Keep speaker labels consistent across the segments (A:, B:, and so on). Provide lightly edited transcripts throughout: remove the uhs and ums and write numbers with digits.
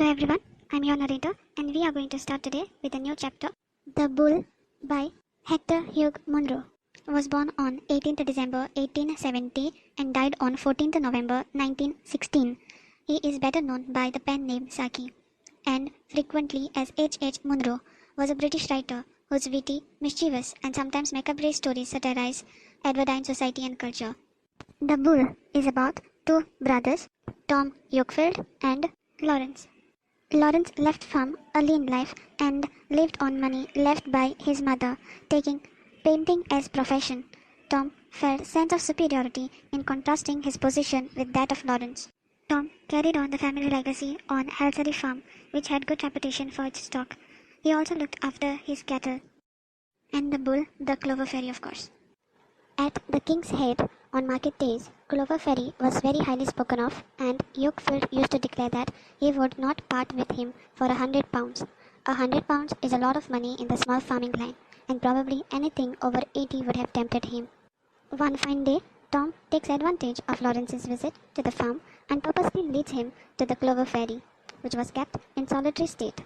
A: Hello everyone, I'm your narrator and we are going to start today with a new chapter. The Bull by Hector Hugh Munro was born on 18th December 1870 and died on 14th November 1916. He is better known by the pen name Saki and frequently as H. Munro, was a British writer whose witty, mischievous and sometimes macabre stories satirize Edwardine society and culture. The Bull is about two brothers, Tom Yorkfield and Lawrence. Lawrence left farm early in life and lived on money left by his mother, taking painting as profession. Tom felt sense of superiority in contrasting his position with that of Lawrence. Tom carried on the family legacy on Halsey Farm, which had good reputation for its stock. He also looked after his cattle, and the bull, the Clover Fairy, of course. At the King's Head, on market days, Clover Fairy was very highly spoken of, and Yorkfield used to declare that he would not part with him for £100. £100 is a lot of money in the small farming line, and probably anything over 80 would have tempted him. One fine day, Tom takes advantage of Lawrence's visit to the farm and purposely leads him to the Clover Fairy, which was kept in solitary state.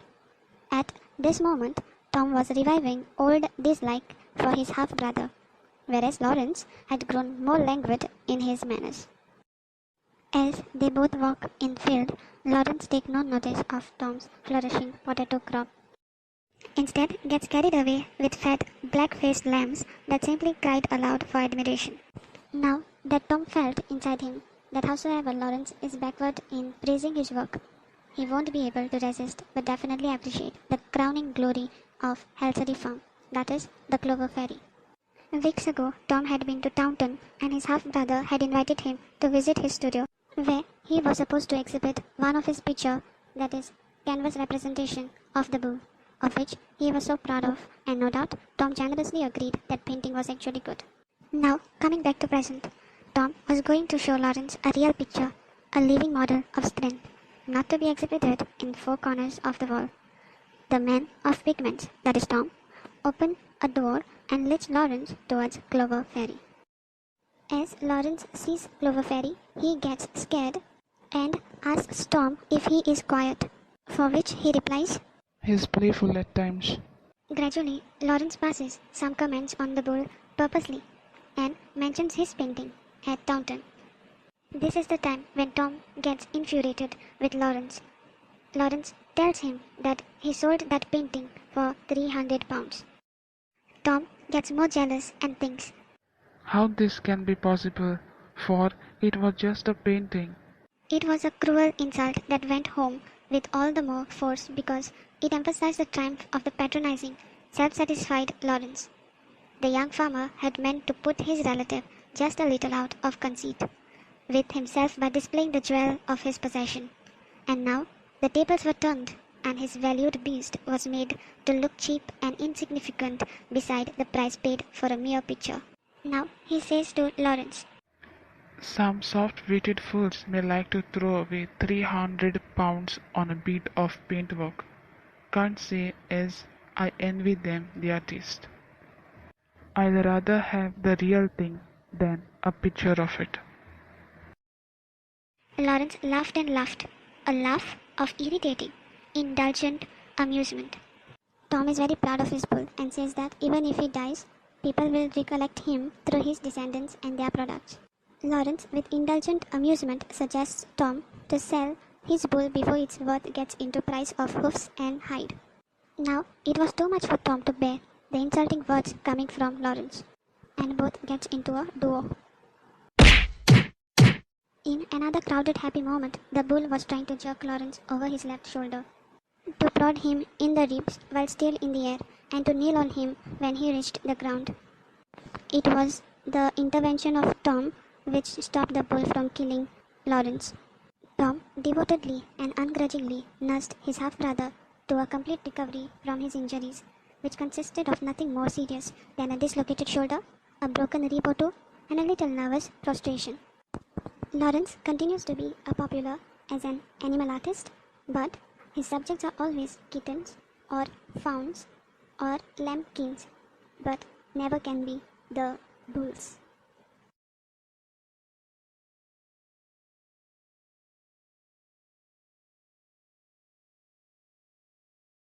A: At this moment, Tom was reviving old dislike for his half-brother, whereas Lawrence had grown more languid in his manners. As they both walk in field, Lawrence takes no notice of Tom's flourishing potato crop. Instead, gets carried away with fat, black-faced lambs that simply cried aloud for admiration. Now that Tom felt inside him that howsoever Lawrence is backward in praising his work, he won't be able to resist but definitely appreciate the crowning glory of Halsey Farm, that is, the Clover Fairy. Weeks ago, Tom had been to Taunton and his half-brother had invited him to visit his studio, where he was supposed to exhibit one of his pictures, that is, canvas representation of the bull, of which he was so proud of, and no doubt Tom generously agreed that painting was actually good. Now, coming back to present, Tom was going to show Lawrence a real picture, a living model of strength, not to be exhibited in four corners of the wall. The man of pigments, that is Tom, opened a door and leads Lawrence towards Clover Fairy. As Lawrence sees Clover Fairy, he gets scared and asks Tom if he is quiet, for which he replies,
B: "He's playful at times."
A: Gradually, Lawrence passes some comments on the bull purposely and mentions his painting at Taunton. This is the time when Tom gets infuriated with Lawrence. Lawrence tells him that he sold that painting for £300. Tom gets more jealous and thinks,
B: How this can be possible, for it was just a painting.
A: It was a cruel insult that went home with all the more force because it emphasized the triumph of the patronizing, self-satisfied Lawrence. The young farmer had meant to put his relative just a little out of conceit with himself by displaying the jewel of his possession. And now the tables were turned, and his valued beast was made to look cheap and insignificant beside the price paid for a mere picture. Now he says to Lawrence,
B: Some soft-witted fools may like to throw away £300 on a bit of paintwork. Can't say as I envy them the artist. I'd rather have the real thing than a picture of it.
A: Lawrence laughed and laughed, a laugh of irritating, indulgent amusement. Tom is very proud of his bull and says that even if he dies, people will recollect him through his descendants and their products. Lawrence, with indulgent amusement, suggests Tom to sell his bull before its worth gets into price of hoofs and hide. Now, it was too much for Tom to bear the insulting words coming from Lawrence, and both gets into a duo. In another crowded happy moment, the bull was trying to jerk Lawrence over his left shoulder, to prod him in the ribs while still in the air, and to kneel on him when he reached the ground. It was the intervention of Tom which stopped the bull from killing Lawrence. Tom devotedly and ungrudgingly nursed his half-brother to a complete recovery from his injuries, which consisted of nothing more serious than a dislocated shoulder, a broken rib or two, and a little nervous prostration. Lawrence continues to be popular as an animal artist, but his subjects are always kittens or fawns or lambkins, but never can be the bulls.